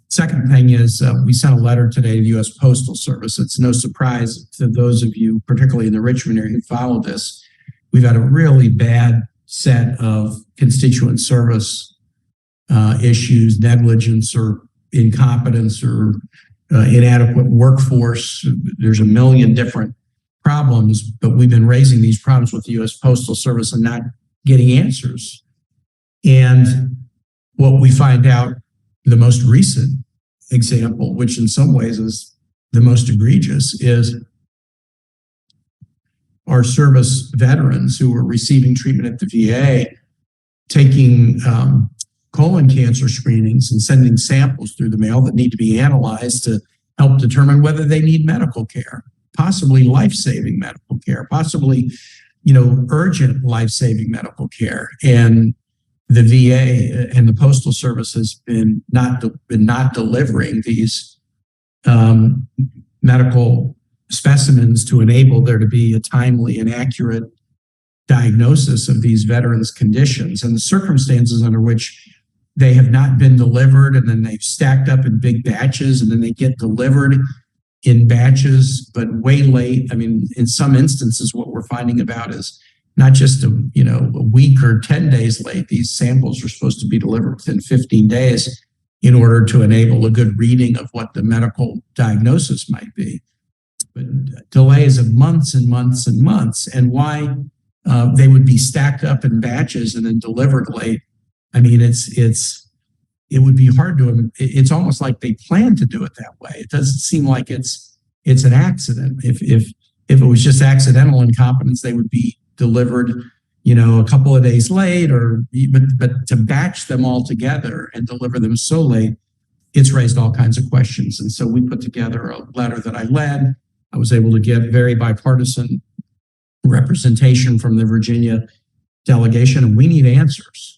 Second thing is we sent a letter today to the U.S. Postal Service. It's no surprise to those of you, particularly in the Richmond area, who follow this. We've had a really bad set of constituent service issues, negligence or incompetence or inadequate workforce. There's a million different problems, but we've been raising these problems with the U.S. Postal Service and not getting answers. And what we find out, the most recent example, which in some ways is the most egregious, is our service veterans who are receiving treatment at the VA taking colon cancer screenings and sending samples through the mail that need to be analyzed to help determine whether they need medical care, possibly life-saving medical care, possibly, urgent life-saving medical care. And the VA and the Postal Service has been not delivering these medical specimens to enable there to be a timely and accurate diagnosis of these veterans' conditions, and the circumstances under which they have not been delivered, and then they've stacked up in big batches, and then they get delivered in batches, but way late. I mean, in some instances, what we're finding about is not just a week or 10 days late. These samples are supposed to be delivered within 15 days in order to enable a good reading of what the medical diagnosis might be. But delays of months and months and months, and why they would be stacked up in batches and then delivered late. I mean, it would be hard to. It's almost like they plan to do it that way. It doesn't seem like it's an accident. If it was just accidental incompetence, they would be delivered, a couple of days late, but to batch them all together and deliver them so late, it's raised all kinds of questions. And so we put together a letter that I led. I was able to get very bipartisan representation from the Virginia delegation, and we need answers.